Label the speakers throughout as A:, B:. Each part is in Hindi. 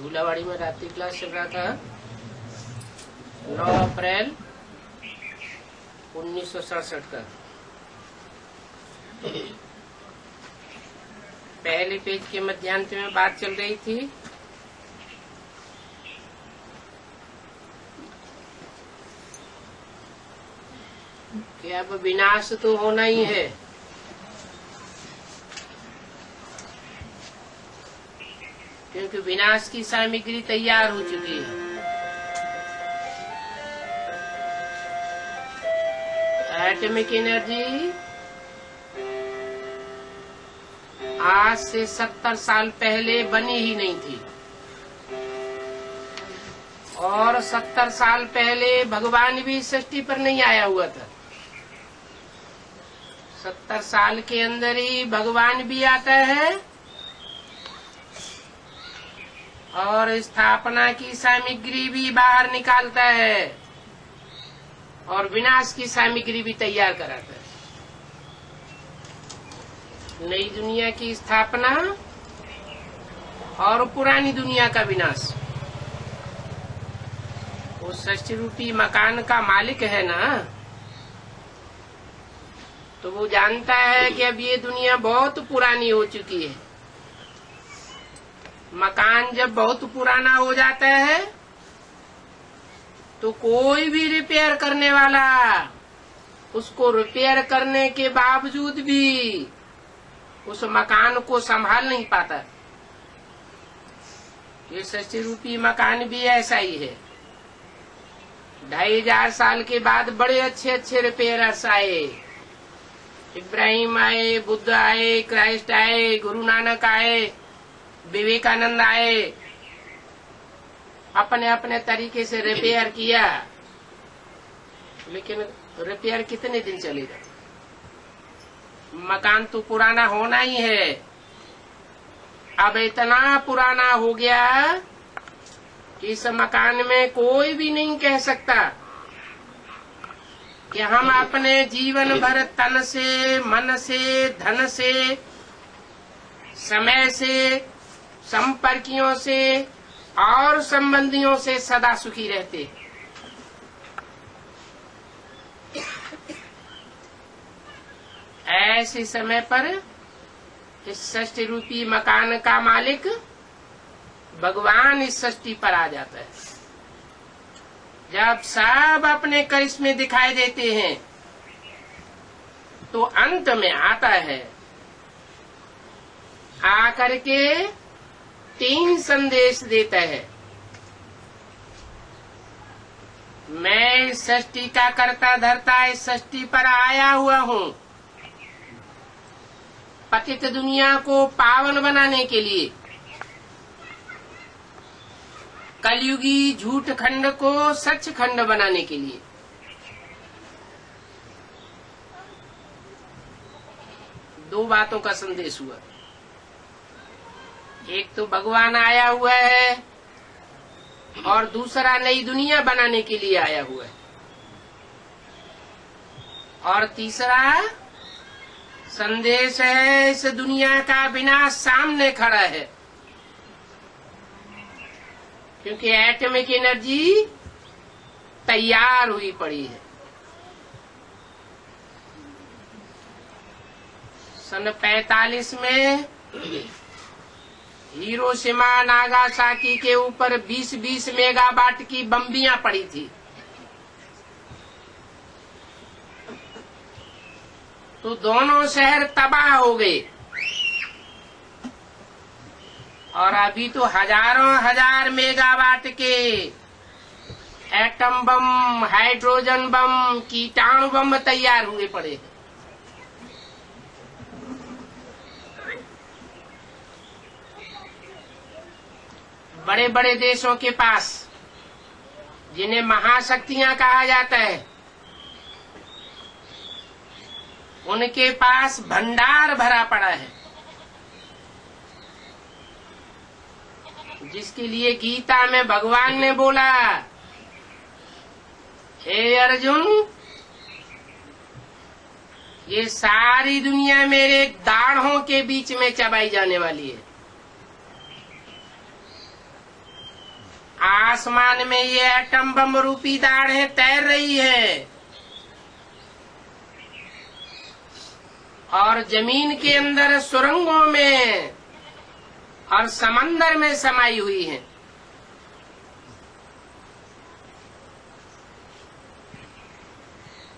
A: धूलावाड़ी में रात्रि क्लास चल रहा था 9 अप्रैल 1967 का। पहले पेज के मध्यांत में बात चल रही थी कि अब विनाश तो होना ही है, क्योंकि विनाश की सामग्री तैयार हो चुकी है। एटॉमिक एनर्जी आज से 70 साल पहले बनी ही नहीं थी, और 70 साल पहले भगवान भी सृष्टि पर नहीं आया हुआ था। 70 साल के अंदर ही भगवान भी आता है और स्थापना की सामग्री भी बाहर निकालता है और विनाश की सामग्री भी तैयार कराता है। नई दुनिया की स्थापना और पुरानी दुनिया का विनाश। वो सृष्टि रूपी मकान का मालिक है ना, तो वो जानता है कि अब ये दुनिया बहुत पुरानी हो चुकी है। मकान जब बहुत पुराना हो जाता है तो कोई भी रिपेयर करने वाला उसको रिपेयर करने के बावजूद भी उस मकान को संभाल नहीं पाता। ये सृष्टि रूपी मकान भी ऐसा ही है। 2500 साल के बाद बड़े अच्छे अच्छे रिपेयरर्स आए, इब्राहिम आए, बुद्ध आए, क्राइस्ट आए, गुरु नानक आए, विवेकानंद आए, अपने अपने तरीके से रिपेयर किया। लेकिन रिपेयर कितने दिन चलेगा? मकान तो पुराना होना ही है। अब इतना पुराना हो गया कि इस मकान में कोई भी नहीं कह सकता कि हम अपने जीवन भर तन से, मन से, धन से, समय से, संपर्कियों से और संबंधियों से सदा सुखी रहते। ऐसे समय पर इस सृष्टि रूपी मकान का मालिक भगवान इस सृष्टि पर आ जाता है। जब सब अपने करिश्मे दिखाई देते हैं तो अंत में आता है, आकर के 3 संदेश देता है। मैं इस सृष्टि का कर्ता धर्ता इस सृष्टि पर आया हुआ हूँ, पतित दुनिया को पावन बनाने के लिए, कलयुगी झूठ खंड को सच खंड बनाने के लिए। दो बातों का संदेश हुआ। एक तो भगवान आया हुआ है और दूसरा नई दुनिया बनाने के लिए आया हुआ है, और तीसरा संदेश है इस दुनिया का विनाश सामने खड़ा है, क्योंकि एटॉमिक एनर्जी तैयार हुई पड़ी है। सन 45 में हिरोशिमा नागासाकी के ऊपर 20-20 मेगावाट की बम्बियां पड़ी थी। तो दोनों शहर तबाह हो गए, और अभी तो हजारों हजार मेगावाट के एटम बम, हाइड्रोजन बम, कीटाणु बम तैयार हुए पड़े हैं। बड़े बड़े देशों के पास, जिन्हें महाशक्तियां कहा जाता है, उनके पास भंडार भरा पड़ा है, जिसके लिए गीता में भगवान ने बोला, हे अर्जुन, ये सारी दुनिया मेरे दाढ़ों के बीच में चबाई जाने वाली है। आसमान में ये एटम बम रूपी दाढ़ें तैर रही है और जमीन के अंदर सुरंगों में और समंदर में समाई हुई है।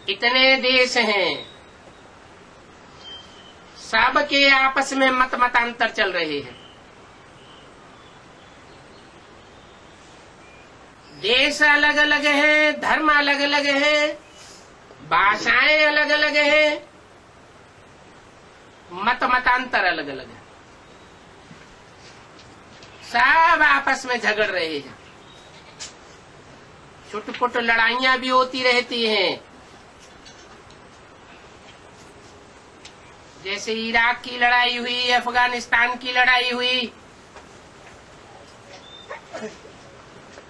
A: इतने देश हैं, सबके आपस में मतांतर चल रहे हैं। देश अलग अलग है, धर्म अलग अलग है, भाषाएं अलग अलग है, मतांतर अलग अलग है। सब आपस में झगड़ रहे हैं। छुटपुट लड़ाइयां भी होती रहती हैं, जैसे इराक की लड़ाई हुई, अफगानिस्तान की लड़ाई हुई।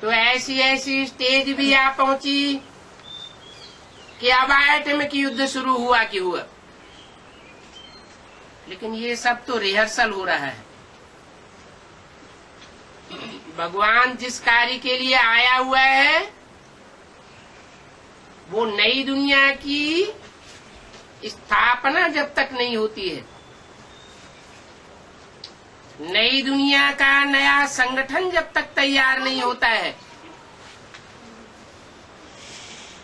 A: तो ऐसी ऐसी स्टेज भी आ पहुंची कि अब एटॉमिक युद्ध शुरू हुआ कि हुआ। लेकिन ये सब तो रिहर्सल हो रहा है। भगवान जिस कार्य के लिए आया हुआ है वो नई दुनिया की स्थापना जब तक नहीं होती है, नई दुनिया का नया संगठन जब तक तैयार नहीं होता है,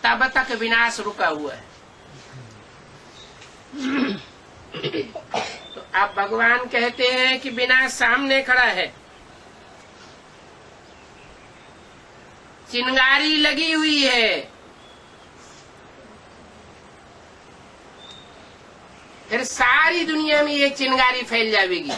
A: तब तक विनाश रुका हुआ है। तो अब भगवान कहते हैं कि विनाश सामने खड़ा है, चिंगारी लगी हुई है। फिर सारी दुनिया में ये चिंगारी फैल जाएगी।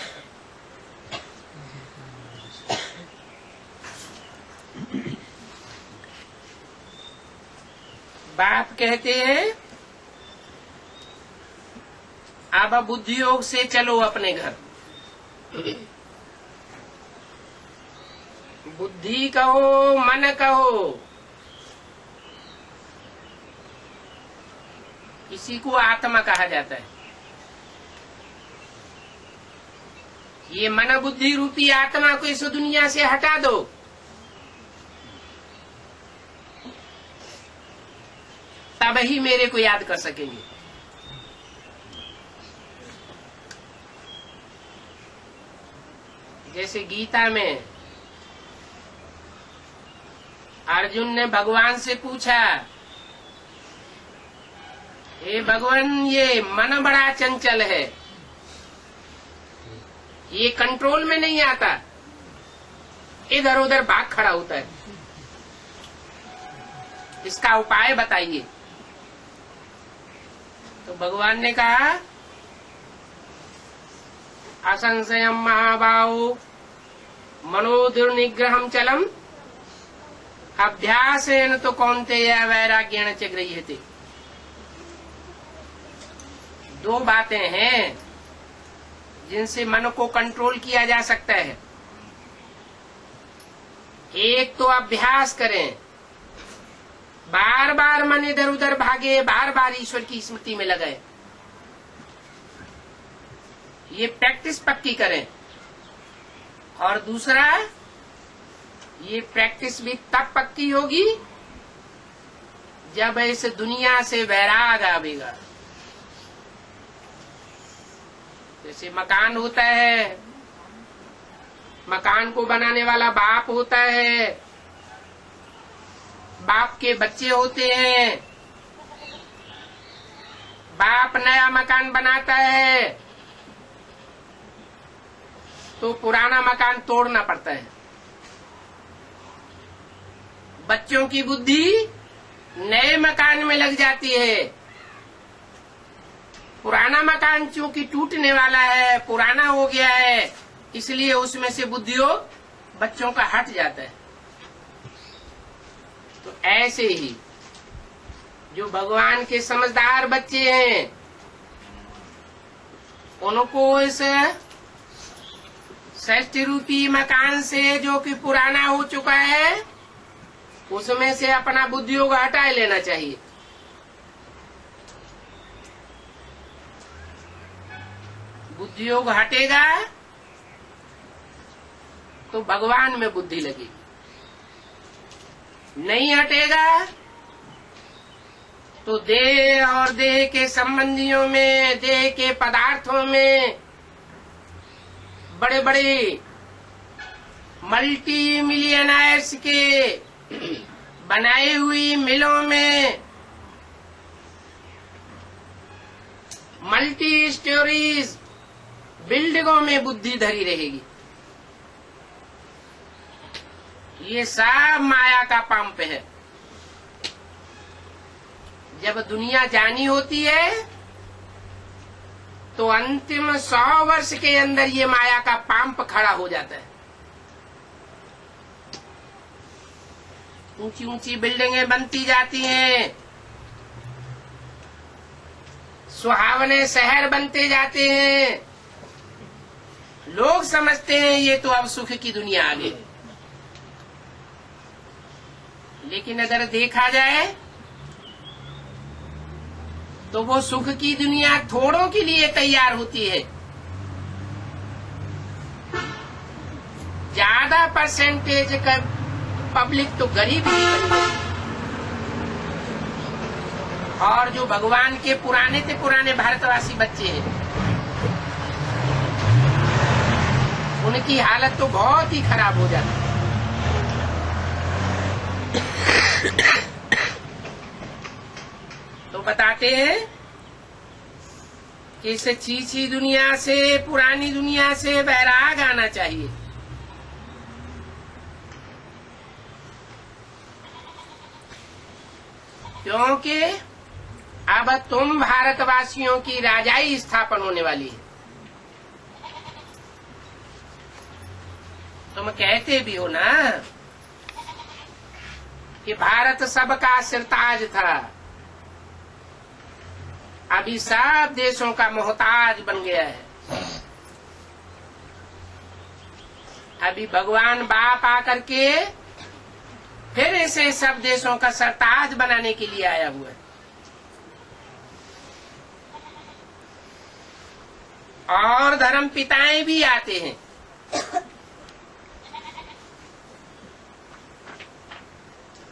A: बाप कहते हैं अब बुद्धि योग से चलो अपने घर। बुद्धि कहो, मन कहो, इसी को आत्मा कहा जाता है। ये मन बुद्धि रूपी आत्मा को इस दुनिया से हटा दो, तब ही मेरे को याद कर सकेंगे। जैसे गीता में अर्जुन ने भगवान से पूछा, हे भगवान, ये मन बड़ा चंचल है, ये कंट्रोल में नहीं आता, इधर उधर भाग खड़ा होता है, इसका उपाय बताइए। तो भगवान ने कहा, असंशयम महाबाहो मनोदुर्निग्रहम चलम अभ्यासेन तो कौन्तेय वैराग्येण च गृह्यते। दो बातें हैं जिनसे मन को कंट्रोल किया जा सकता है। एक तो अभ्यास करें, बार बार मन इधर उधर भागे, बार बार ईश्वर की स्मृति में लगाए, ये प्रैक्टिस पक्की करें। और दूसरा, ये प्रैक्टिस भी तब पक्की होगी जब इस दुनिया से वैराग आवेगा। जैसे मकान होता है, मकान को बनाने वाला बाप होता है, बाप के बच्चे होते हैं। बाप नया मकान बनाता है तो पुराना मकान तोड़ना पड़ता है। बच्चों की बुद्धि नए मकान में लग जाती है। पुराना मकान चूंकि टूटने वाला है, पुराना हो गया है, इसलिए उसमें से बुद्धियोग बच्चों का हट जाता है। तो ऐसे ही जो भगवान के समझदार बच्चे हैं, उनको इस षष्ठ रूपी मकान से जो कि पुराना हो चुका है, उसमें से अपना बुद्धियोग हटा लेना चाहिए। बुद्धियोग हटेगा तो भगवान में बुद्धि लगेगी। नहीं हटेगा तो देह और देह के संबंधियों में, देह के पदार्थों में, बड़े बड़े मल्टी मिलियनर्स के बनाई हुई मिलों में, मल्टी स्टोरीज बिल्डिंगों में बुद्धि धरी रहेगी। ये सब माया का पंप है। जब दुनिया जानी होती है तो अंतिम 100 वर्ष के अंदर ये माया का पंप खड़ा हो जाता है। ऊंची ऊंची बिल्डिंगें बनती जाती हैं, सुहावने शहर बनते जाते हैं। लोग समझते हैं ये तो अब सुख की दुनिया आ गई, लेकिन अगर देखा जाए तो वो सुख की दुनिया थोड़ों के लिए तैयार होती है। ज्यादा परसेंटेज का पब्लिक तो गरीब ही है। और जो भगवान के पुराने से पुराने भारतवासी बच्चे हैं, उनकी हालत तो बहुत ही खराब हो जाती है। तो बताते हैं कि इस छीछी दुनिया से, पुरानी दुनिया से वैराग आना चाहिए। क्योंकि अब तुम भारतवासियों की राजाई स्थापन होने वाली है। तुम कहते भी हो ना कि भारत सबका सिरताज था, अभी सब देशों का मोहताज बन गया है। अभी भगवान बाप आकर के फिर इसे सब देशों का सरताज बनाने के लिए आया हुआ है। और धर्म पिताएं भी आते हैं।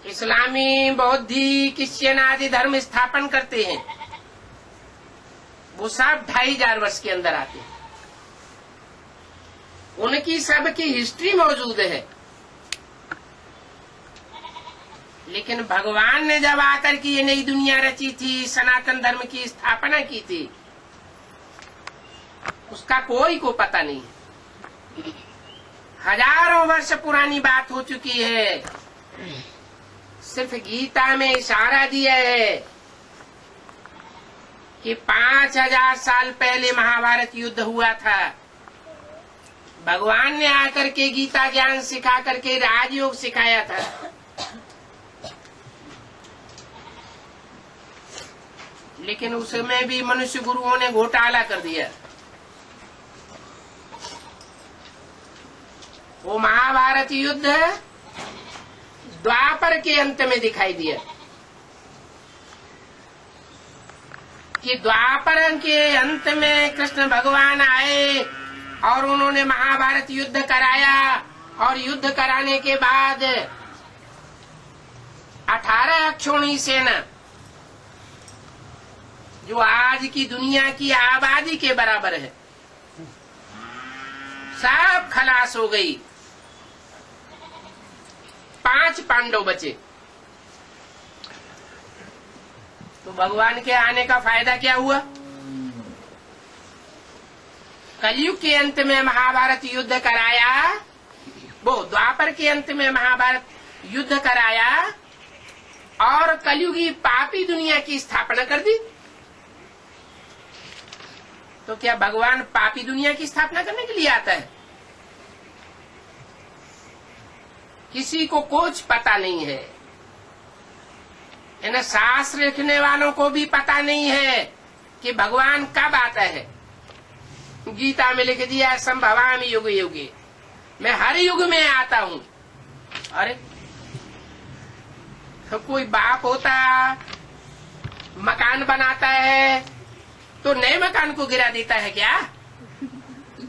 A: इस्लामी, बौद्धी, क्रिश्चियन आदि धर्म स्थापन करते हैं। वो सब 2500 वर्ष के अंदर आते हैं। उनकी सबकी हिस्ट्री मौजूद है। लेकिन भगवान ने जब आकर के ये नई दुनिया रची थी, सनातन धर्म की स्थापना की थी, उसका कोई को पता नहीं। हजारों वर्ष पुरानी बात हो चुकी है। सिर्फ गीता में इशारा दिया है कि 5000 साल पहले महाभारत युद्ध हुआ था। भगवान ने आकर के गीता ज्ञान सिखा करके राजयोग सिखाया था। लेकिन उसमें भी मनुष्य गुरुओं ने घोटाला कर दिया। वो महाभारत युद्ध द्वापर के अंत में दिखाई दिया कि द्वापर के अंत में कृष्ण भगवान आए और उन्होंने महाभारत युद्ध कराया। और युद्ध कराने के बाद 18 अक्षौणी सेना, जो आज की दुनिया की आबादी के बराबर है, सब खलास हो गई। 5 पांडव बचे। तो भगवान के आने का फायदा क्या हुआ? कलयुग के अंत में महाभारत युद्ध कराया, वो द्वापर के अंत में महाभारत युद्ध कराया और कलयुगी पापी दुनिया की स्थापना कर दी। तो क्या भगवान पापी दुनिया की स्थापना करने के लिए आता है? किसी को कुछ पता नहीं है। इन शास्त्र लिखने वालों को भी पता नहीं है कि भगवान कब आता है। गीता में लिख दिया संभवामि युग युगे, मैं हर युग में आता हूँ। अरे तो कोई बाप होता, मकान बनाता है तो नए मकान को गिरा देता है क्या?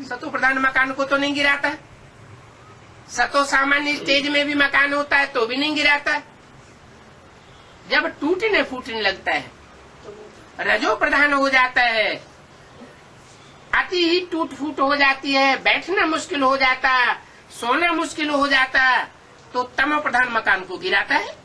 A: सतो प्रधान मकान को तो नहीं गिराता। सतो सामान्य स्टेज में भी मकान होता है तो भी नहीं गिराता। जब टूटने फूटने लगता है, रजो प्रधान हो जाता है, अति ही टूट फूट हो जाती है, बैठना मुश्किल हो जाता, सोना मुश्किल हो जाता, तो तमो प्रधान मकान को गिराता है।